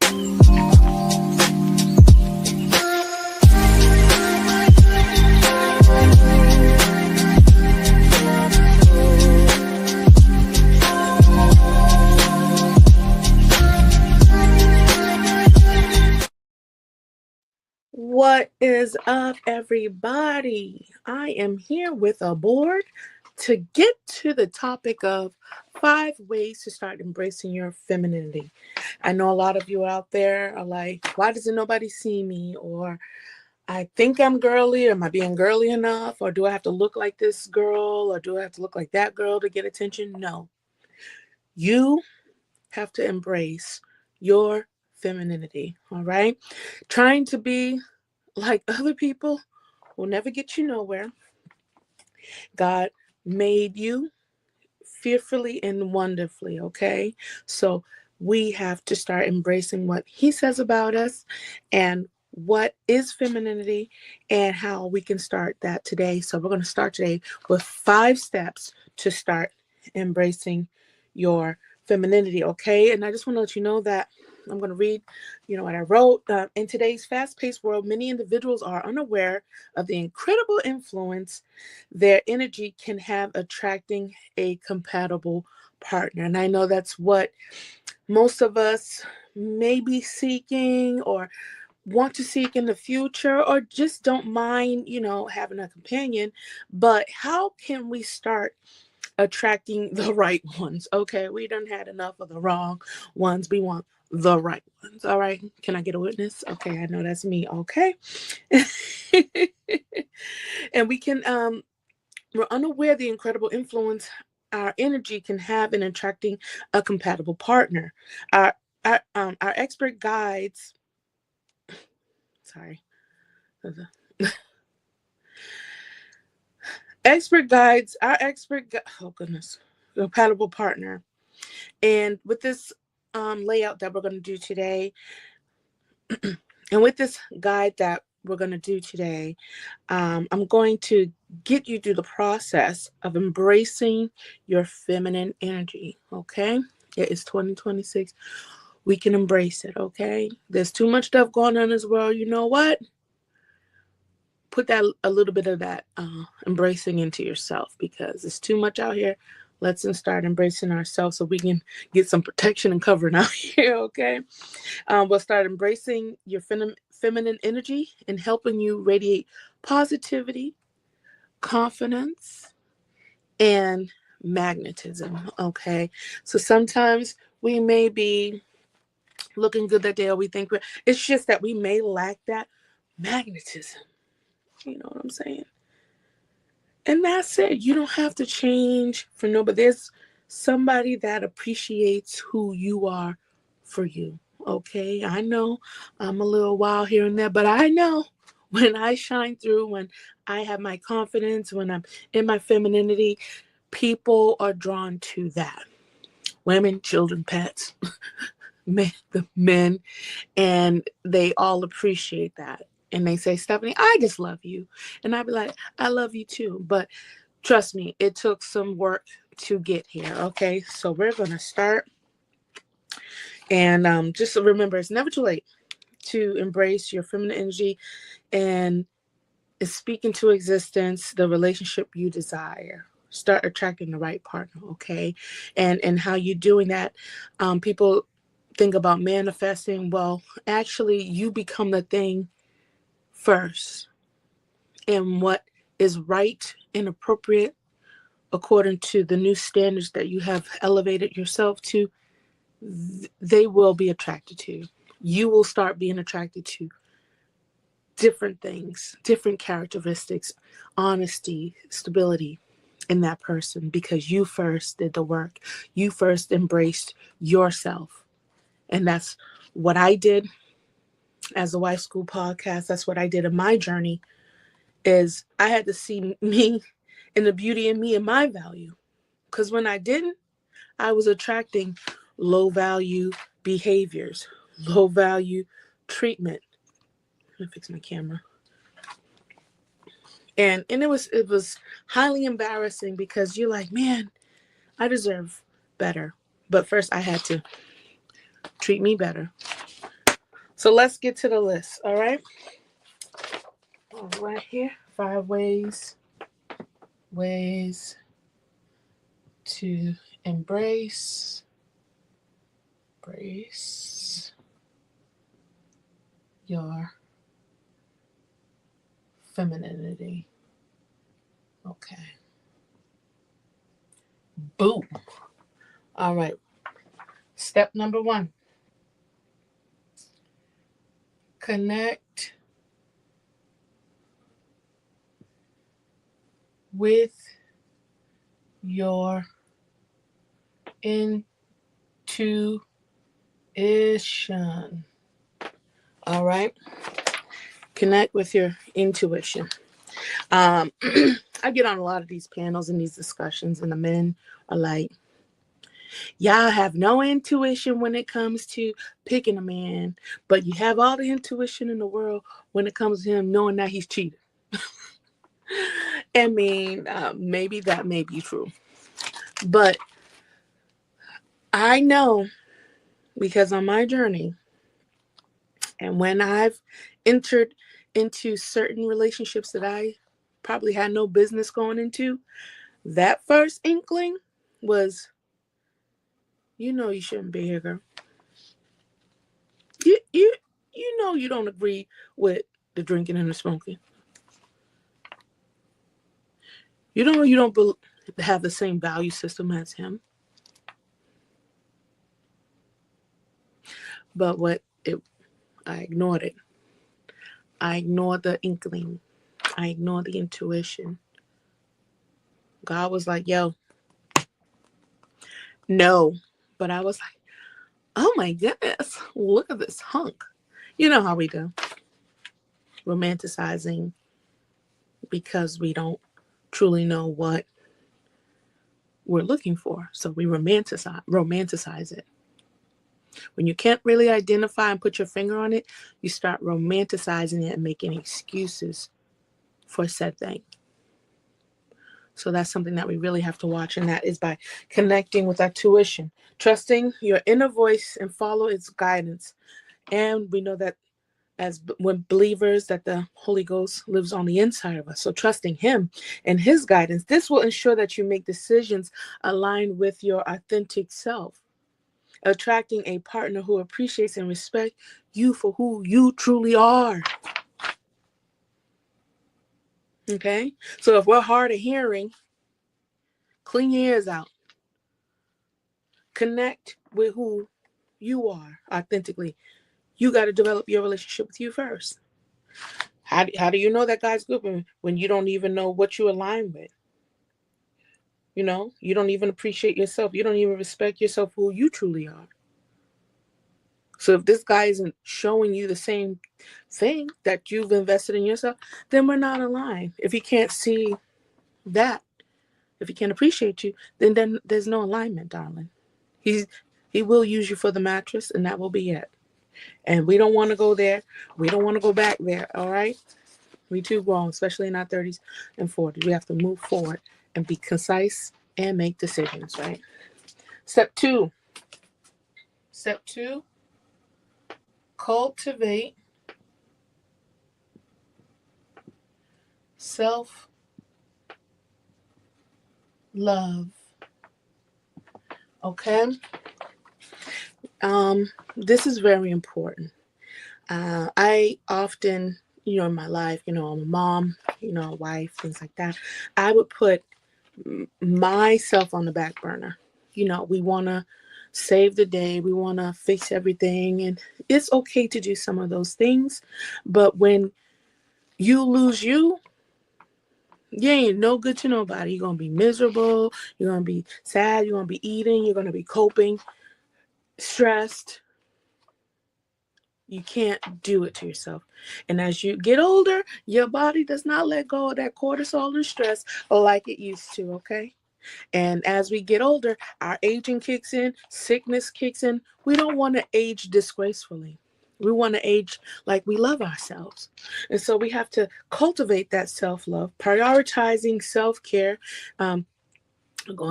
What is up, everybody? I am here with a board to get to the topic of 5 ways to start embracing your femininity. I know a lot of you out there are like, why doesn't nobody see me? Or I think I'm girly. Am I being girly enough? Or do I have to look like this girl? Or do I have to look like that girl to get attention? No. You have to embrace your femininity, all right? Trying to be like other people will never get you nowhere. God made you fearfully and wonderfully, okay? So we have to start embracing what He says about us and what is femininity and how we can start that today. So we're going to start today with 5 steps to start embracing your femininity, okay? And I just want to let you know that I'm going to read, what I wrote. In today's fast-paced world, many individuals are unaware of the incredible influence their energy can have attracting a compatible partner. And I know that's what most of us may be seeking or want to seek in the future, or just don't mind, having a companion. But how can we start attracting the right ones? Okay, we done had enough of the wrong ones. We want the right ones. All right. Can I get a witness? Okay, I know that's me. Okay. And we're unaware of the incredible influence our energy can have in attracting a compatible partner. Our our expert guides, sorry, oh goodness, compatible partner. And with this layout that we're going to do today, and with this guide that we're going to do today, I'm going to get you through the process of embracing your feminine energy, okay? It is 2026. We can embrace it, okay? There's too much stuff going on in this world. You know what? Put that a little bit of that embracing into yourself, because it's too much out here. Let's start embracing ourselves so we can get some protection and covering out here, okay? We'll start embracing your feminine energy and helping you radiate positivity, confidence, and magnetism, okay? So sometimes we may be looking good that day, or we think it's just that we may lack that magnetism. You know what I'm saying? And that's it. You don't have to change for nobody. There's somebody that appreciates who you are for you. Okay, I know I'm a little wild here and there, but I know when I shine through, when I have my confidence, when I'm in my femininity, people are drawn to that. Women, children, pets, the men, and they all appreciate that. And they say, Stephanie, I just love you. And I'd be like, I love you too. But trust me, it took some work to get here. Okay, so we're going to start. And just remember, it's never too late to embrace your feminine energy and speak into existence the relationship you desire. Start attracting the right partner, okay? And how you doing that? People think about manifesting. Well, actually, you become the thing first. And what is right and appropriate according to the new standards that you have elevated yourself to, they will be attracted to. You will start being attracted to different things, different characteristics, honesty, stability in that person, because you first did the work. You first embraced yourself. And that's what I did as a Wife School podcast. That's what I did in my journey, is I had to see me and the beauty in me and my value. Because when I didn't, I was attracting low value behaviors, low value treatment. Let me fix my camera. And it was highly embarrassing, because you're like, man, I deserve better. But first I had to treat me better. So let's get to the list, all right? All right here, 5 ways to embrace your femininity. Okay. Boom. All right. Step number 1. Connect with your intuition. All right. Connect with your intuition. I get on a lot of these panels and these discussions, and the men are like, y'all have no intuition when it comes to picking a man, but you have all the intuition in the world when it comes to him knowing that he's cheated. I mean, maybe that may be true. But I know, because on my journey, and when I've entered into certain relationships that I probably had no business going into, that first inkling was, you know, you shouldn't be here, girl. You know you don't agree with the drinking and the smoking. You don't have the same value system as him. But I ignored it. I ignored the inkling. I ignored the intuition. God was like, yo, no. But I was like, oh my goodness, look at this hunk. You know how we do. Romanticizing because we don't truly know what we're looking for. So we romanticize it. When you can't really identify and put your finger on it, you start romanticizing it and making excuses for said thing. So that's something that we really have to watch, and that is by connecting with our tuition, trusting your inner voice and follow its guidance. And we know that when believers, that the Holy Ghost lives on the inside of us. So trusting him and his guidance, this will ensure that you make decisions aligned with your authentic self, attracting a partner who appreciates and respects you for who you truly are. Okay? So if we're hard of hearing, clean your ears out. Connect with who you are authentically. You got to develop your relationship with you first. How do you know that guy's good when you don't even know what you align with? You know, you don't even appreciate yourself. You don't even respect yourself for who you truly are. So if this guy isn't showing you the same thing that you've invested in yourself, then we're not aligned. If he can't see that, if he can't appreciate you, then there's no alignment, darling. He will use you for the mattress, and that will be it. And we don't want to go there. We don't want to go back there, all right? We too grown, especially in our 30s and 40s. We have to move forward and be concise and make decisions, right? Step two, cultivate self-love. Okay? This is very important. I often, in my life, I'm a mom, a wife, things like that. I would put myself on the back burner. We want to save the day. We want to fix everything. And it's okay to do some of those things. But when you lose you ain't no good to nobody. You're going to be miserable. You're going to be sad. You're going to be eating. You're going to be coping, stressed. You can't do it to yourself. And as you get older, your body does not let go of that cortisol and stress like it used to, okay? And as we get older, our aging kicks in, sickness kicks in. We don't want to age disgracefully. We want to age like we love ourselves. And so we have to cultivate that self-love, prioritizing self-care, going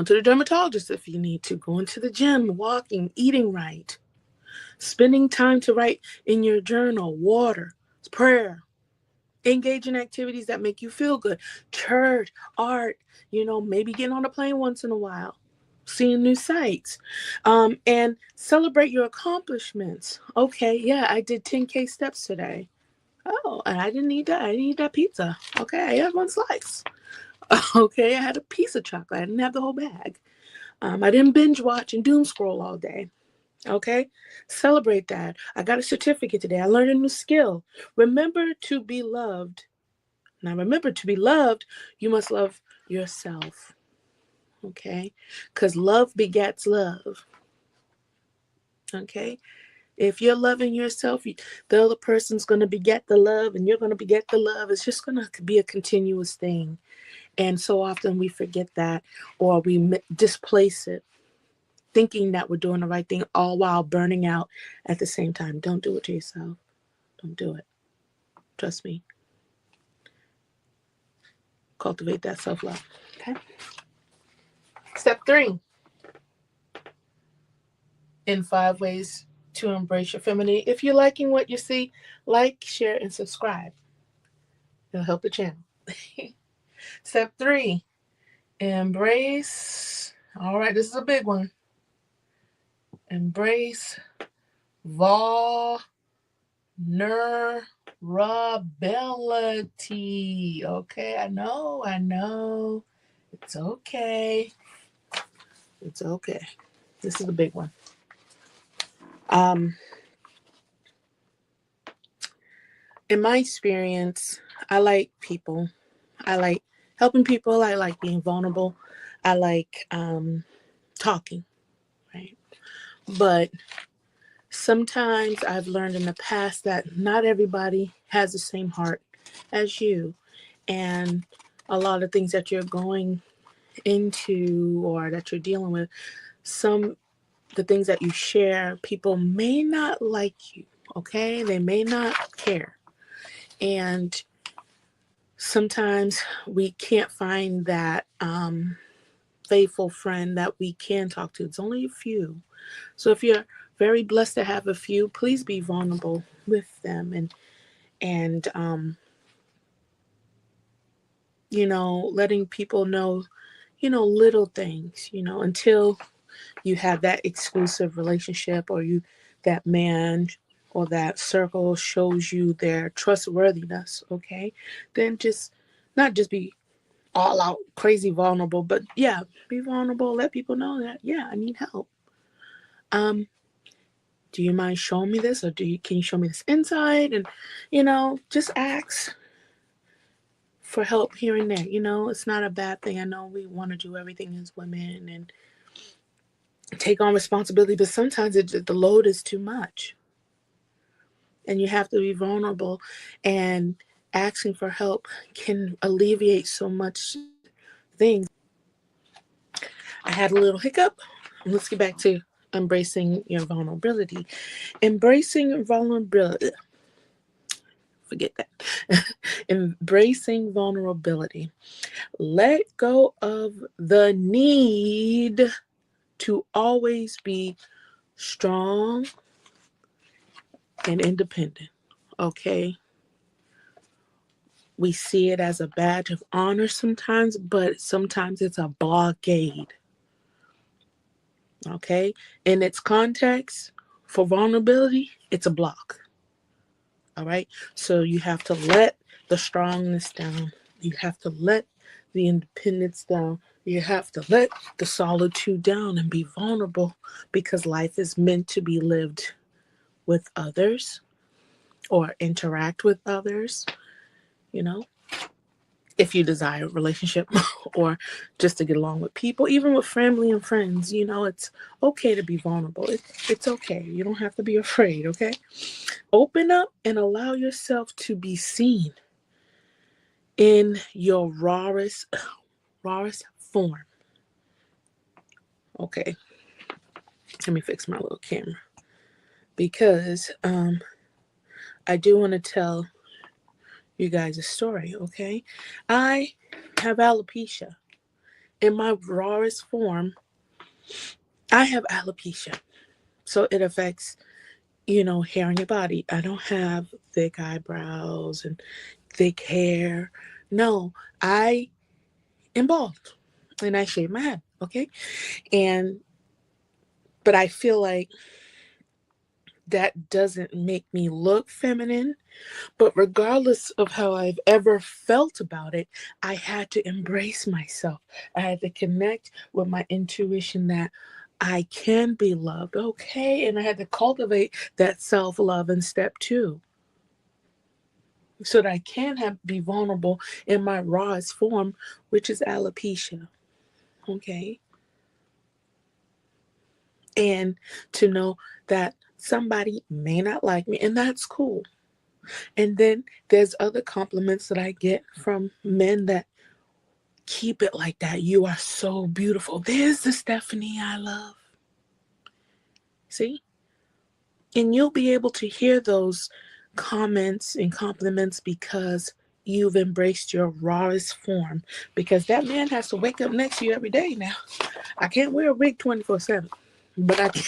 to the dermatologist if you need to, going to the gym, walking, eating right. Spending time to write in your journal, water, prayer, engage in activities that make you feel good, church, art, maybe getting on a plane once in a while, seeing new sights, and celebrate your accomplishments. Okay, yeah, I did 10K steps today. Oh, and I didn't eat that. I didn't eat that pizza. Okay, I had one slice. Okay, I had a piece of chocolate. I didn't have the whole bag. I didn't binge watch and doom scroll all day. Okay, celebrate that. I got a certificate today. I learned a new skill. Remember to be loved. Now, remember to be loved, you must love yourself. Okay, because love begets love. Okay, if you're loving yourself, the other person's going to beget the love, and you're going to beget the love. It's just going to be a continuous thing. And so often we forget that, or we displace it, thinking that we're doing the right thing, all while burning out at the same time. Don't do it to yourself. Don't do it. Trust me. Cultivate that self-love. Okay. Step 3. In 5 ways to embrace your femininity. If you're liking what you see, like, share, and subscribe. It'll help the channel. Step 3. Embrace. All right, this is a big one. Embrace vulnerability. Okay, I know. It's okay. It's okay. This is a big one. In my experience, I like people. I like helping people. I like being vulnerable. I like talking, right? But sometimes I've learned in the past that not everybody has the same heart as you. And a lot of things that you're going into or that you're dealing with, the things that you share, people may not like you, okay? They may not care. And sometimes we can't find that faithful friend that we can talk to. It's only a few. So if you're very blessed to have a few, please be vulnerable with them and letting people know, little things, until you have that exclusive relationship, or that man or that circle shows you their trustworthiness. Okay, then not just be all out crazy vulnerable, but yeah, be vulnerable. Let people know that, yeah, I need help. Do you mind showing me this, or can you show me this inside? And just ask for help here and there. It's not a bad thing. I know we want to do everything as women and take on responsibility, but sometimes the load is too much, and you have to be vulnerable. And asking for help can alleviate so much things. I had a little hiccup. Let's get back to embracing your vulnerability. Embracing vulnerability. Forget that. Embracing vulnerability. Let go of the need to always be strong and independent. Okay? We see it as a badge of honor sometimes, but sometimes it's a blockade. Okay? In its context, for vulnerability, it's a block. All right? So you have to let the strongness down. You have to let the independence down. You have to let the solitude down and be vulnerable, because life is meant to be lived with others or interact with others, if you desire a relationship or just to get along with people, even with family and friends. It's okay to be vulnerable. It's okay. You don't have to be afraid, okay? Open up and allow yourself to be seen in your rawest form. Okay, let me fix my little camera, because I do want to tell you guys a story. Okay, I have alopecia. In my rawest form, I have alopecia, so it affects hair on your body. I don't have thick eyebrows and thick hair. No, I am bald and I shave my head. Okay. And, but I feel like that doesn't make me look feminine. But regardless of how I've ever felt about it, I had to embrace myself. I had to connect with my intuition that I can be loved. Okay. And I had to cultivate that self love in step two so that I can be vulnerable in my rawest form, which is alopecia. Okay. And to know that somebody may not like me, and that's cool. And then there's other compliments that I get from men that keep it like that. You are so beautiful. There's the Stephanie I love. See? And you'll be able to hear those comments and compliments because you've embraced your rawest form. Because that man has to wake up next to you every day now. I can't wear a wig 24/7, but I can.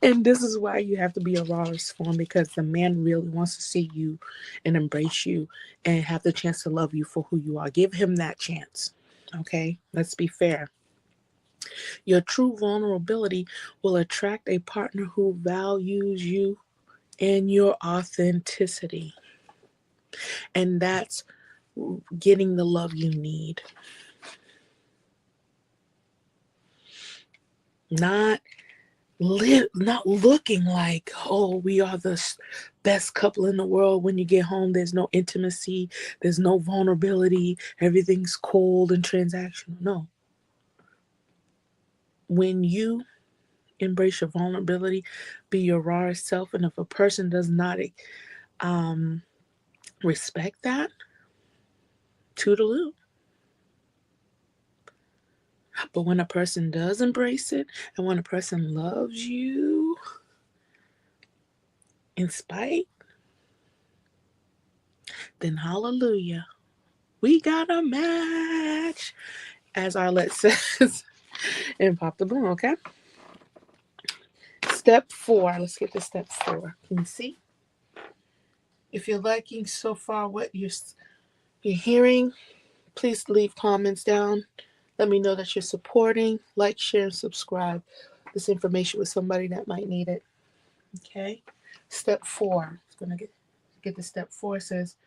And this is why you have to be a rawest form, because the man really wants to see you and embrace you and have the chance to love you for who you are. Give him that chance. Okay? Let's be fair. Your true vulnerability will attract a partner who values you and your authenticity. And that's getting the love you need. Not not looking like, oh, we are the best couple in the world. When you get home, there's no intimacy, there's no vulnerability, everything's cold and transactional. No. When you embrace your vulnerability, be your rawest self, and if a person does not um, respect that, toodaloo. But when a person does embrace it, and when a person loves you in spite, then hallelujah. We got a match, as Arlette says, and pop the balloon, okay? Step 4. Let's get to step 4. Can you see? If you're liking so far what you're hearing, please leave comments down. Let me know that you're supporting. Like, share, and subscribe this information with somebody that might need it. Okay? Step 4. It's going to get to step 4. It says,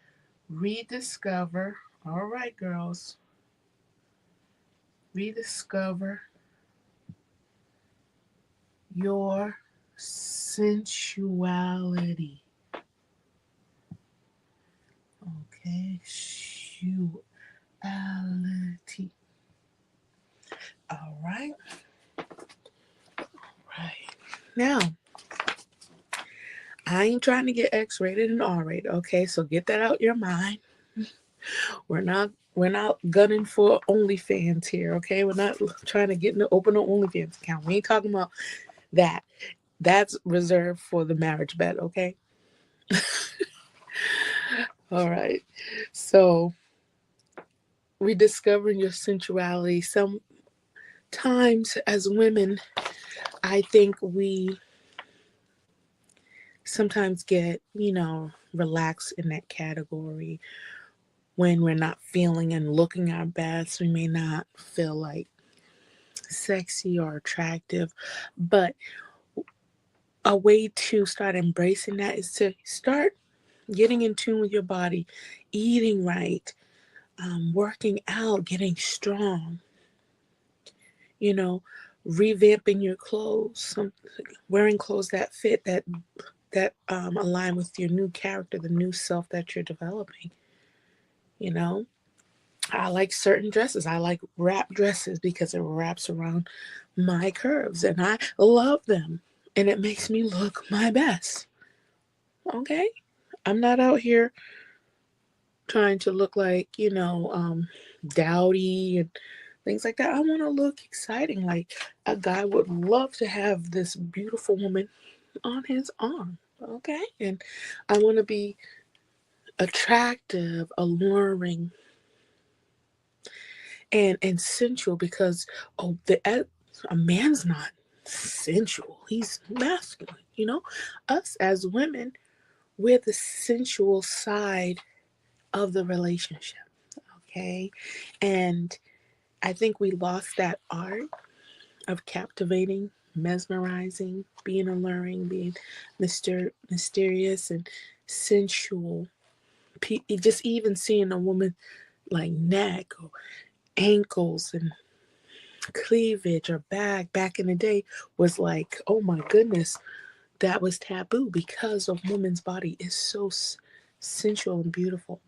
rediscover. All right, girls. Rediscover your sensuality. Okay, sensuality. All right. Right. Now, I ain't trying to get X-rated and R-rated, okay? So get that out your mind. We're not gunning for OnlyFans here, okay? We're not trying to open an OnlyFans account. We ain't talking about that. That's reserved for the marriage bed, okay? All right. So, rediscovering your sensuality. Sometimes as women, I think we sometimes get, relaxed in that category. When we're not feeling and looking our best, we may not feel like sexy or attractive. But a way to start embracing that is to start getting in tune with your body, eating right, working out, getting strong, you know, revamping your clothes, wearing clothes that fit, that align with your new character, the new self that you're developing. You know, I like certain dresses. I like wrap dresses because it wraps around my curves, and I love them, and it makes me look my best. Okay, I'm not out here trying to look like, dowdy and things like that. I want to look exciting, like a guy would love to have this beautiful woman on his arm. Okay, and I want to be attractive, alluring, and sensual, because a man's not sensual, he's masculine. You know, us as women, we're the sensual side of the relationship. Okay. And I think we lost that art of captivating, mesmerizing, being alluring, being mysterious and sensual. Just even seeing a woman like neck or ankles and cleavage or back in the day was like, oh my goodness, that was taboo because a woman's body is so sensual and beautiful.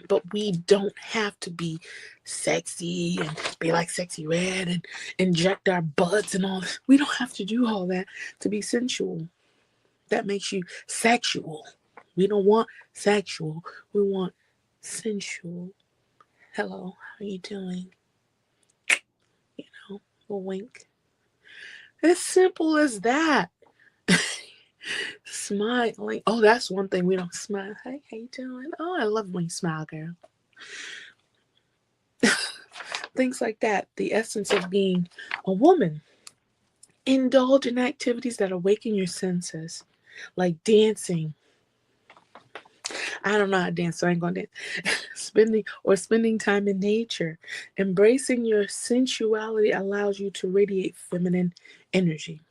But we don't have to be sexy and be like Sexy Red and inject our butts and all. We don't have to do all that to be sensual. That makes you sexual. We don't want sexual. We want sensual. Hello, how are you doing? You know, a wink. As simple as that. Smiling. Oh, that's one thing we don't smile. Hey, how you doing? Oh, I love when you smile, girl. Things like that. The essence of being a woman. Indulge in activities that awaken your senses, like dancing. I don't know how to dance, so I ain't gonna dance. spending time in nature. Embracing your sensuality allows you to radiate feminine energy.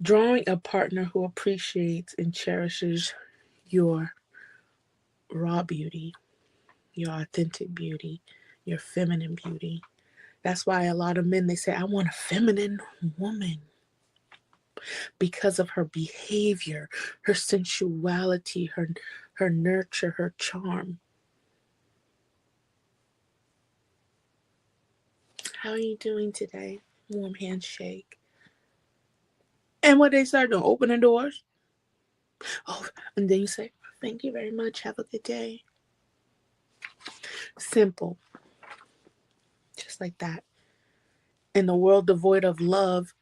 Drawing a partner who appreciates and cherishes your raw beauty, your authentic beauty, your feminine beauty. That's why a lot of men, they say, I want a feminine woman because of her behavior, her sensuality, her nurture, her charm. How are you doing today? Warm handshake. And what they start doing, opening doors. Oh, and then you say, thank you very much. Have a good day. Simple. Just like that. In a world devoid of love,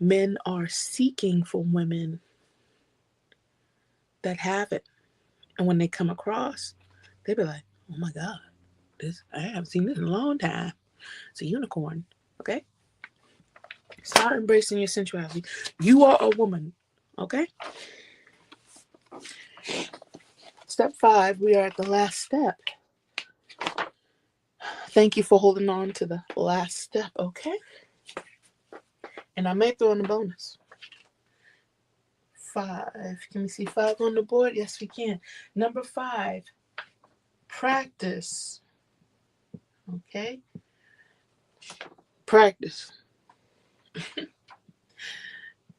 men are seeking for women that have it. And when they come across, they be like, oh my God, I haven't seen this in a long time. It's a unicorn. Okay? Start embracing your sensuality. You are a woman. Okay? Step 5, we are at the last step. Thank you for holding on to the last step, okay? And I may throw in a bonus. 5. Can we see 5 on the board? Yes, we can. Number 5, practice. Okay? Practice.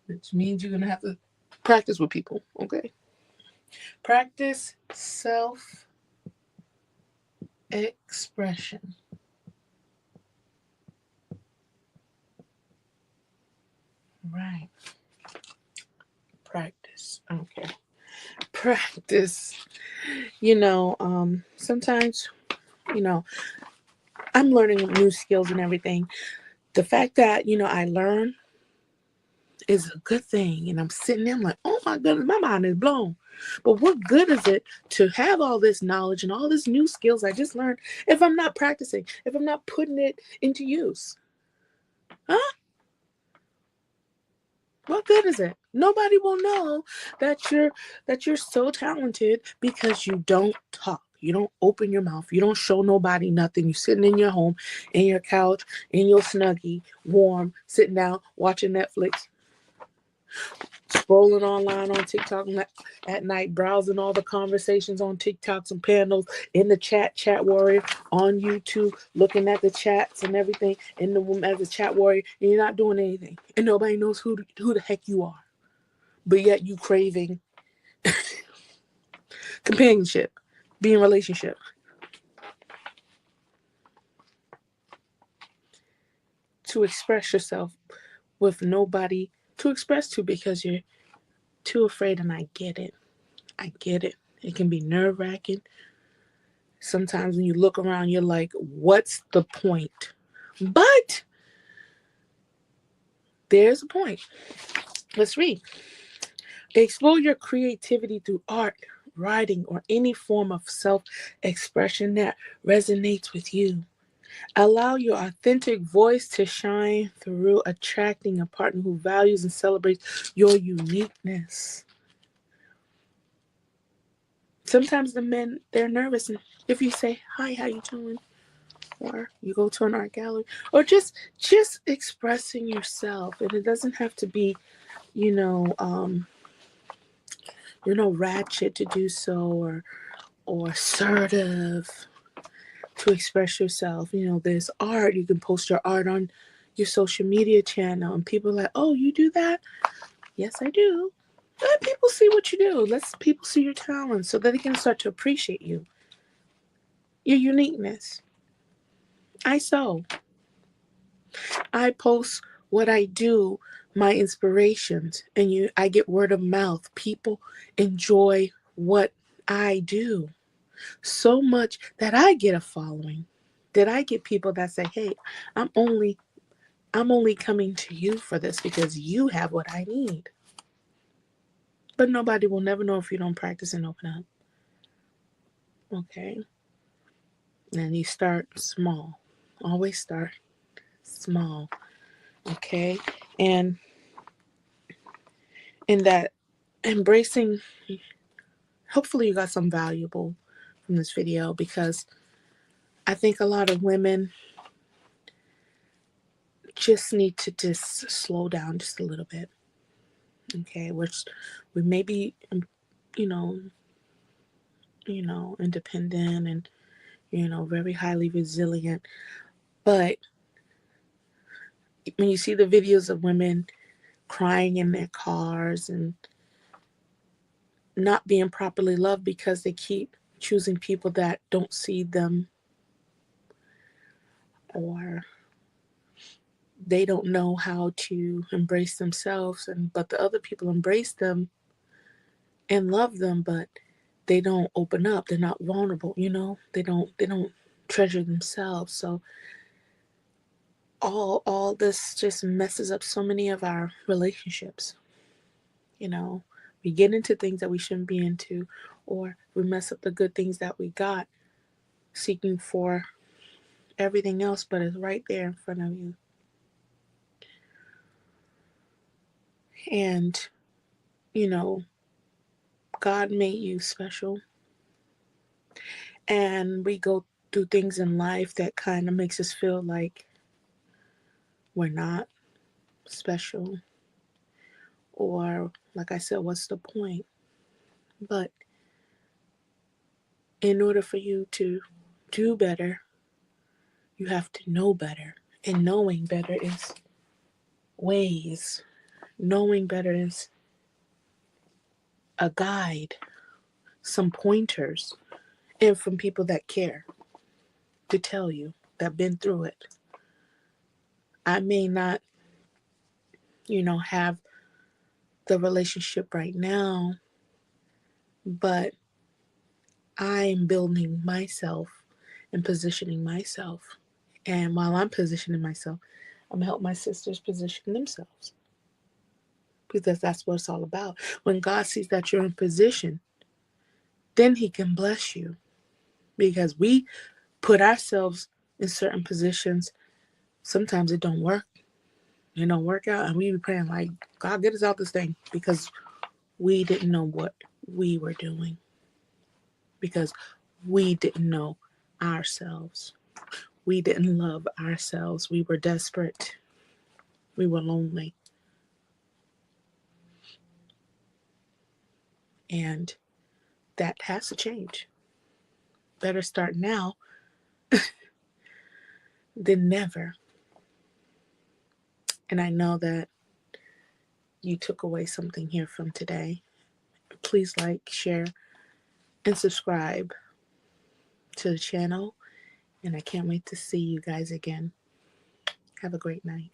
Which means you're going to have to practice with people, okay? Practice self-expression. Right. Practice. Okay. Practice. Sometimes, I'm learning new skills and everything. The fact that, I learn is a good thing. And I'm sitting there, I'm like, oh my goodness, my mind is blown. But what good is it to have all this knowledge and all these new skills I just learned if I'm not practicing, if I'm not putting it into use? Huh? What good is it? Nobody will know that you're so talented because you don't talk. You don't open your mouth. You don't show nobody nothing. You're sitting in your home, in your couch, in your snuggie, warm, sitting down, watching Netflix, scrolling online on TikTok at night, browsing all the conversations on TikToks and panels in the chat warrior on YouTube, looking at the chats and everything in the room as a chat warrior, and you're not doing anything, and nobody knows who the heck you are, but yet you craving companionship, be in relationship. To express yourself with nobody to express to because you're too afraid, and I get it. It can be nerve-wracking. Sometimes when you look around, you're like, what's the point? But there's a point. Let's read. Explore your creativity through art, writing, or any form of self-expression that resonates with you. Allow your authentic voice to shine through, attracting a partner who values and celebrates your uniqueness. Sometimes the men, they're nervous, and if you say, "Hi, how you doing?" or you go to an art gallery, or just expressing yourself, and it doesn't have to be, you know, ratchet to do so, or assertive to express yourself. There's art. You can post your art on your social media channel, and people are like, "Oh, you do that?" Yes, I do. Let people see what you do. Let people see your talent so that they can start to appreciate you, your uniqueness. I sew. I post what I do, my inspirations, and I get word of mouth. People enjoy what I do so much that I get a following. That I get people that say, "Hey, I'm only coming to you for this because you have what I need." But nobody will never know if you don't practice and open up. Okay? And you start small. Always start small. Okay? And in that embracing, hopefully you got some valuable from this video, because I think a lot of women just need to just slow down just a little bit. Okay? Which we may be, you know, independent and, very highly resilient. But when you see the videos of women crying in their cars and not being properly loved because they keep choosing people that don't see them, or they don't know how to embrace themselves, but the other people embrace them and love them, but they don't open up. They're not vulnerable, they don't treasure themselves. So all this just messes up so many of our relationships. We get into things that we shouldn't be into, or we mess up the good things that we got, seeking for everything else, but it's right there in front of you. And God made you special, and we go through things in life that kind of makes us feel like we're not special, or like I said, what's the point? But in order for you to do better, you have to know better. And knowing better is ways. Knowing better is a guide, some pointers, and from people that care to tell you, that been through it. I may not, have the relationship right now, but I'm building myself and positioning myself. And while I'm positioning myself, I'm helping my sisters position themselves, because that's what it's all about. When God sees that you're in position, then He can bless you, because we put ourselves in certain positions. Sometimes it don't work. It don't work out, and we be praying like, "God, get us out this thing," because we didn't know what we were doing, because we didn't know ourselves. We didn't love ourselves. We were desperate. We were lonely. And that has to change. Better start now than never. And I know that you took away something here from today. Please like, share, and subscribe to the channel. And I can't wait to see you guys again. Have a great night.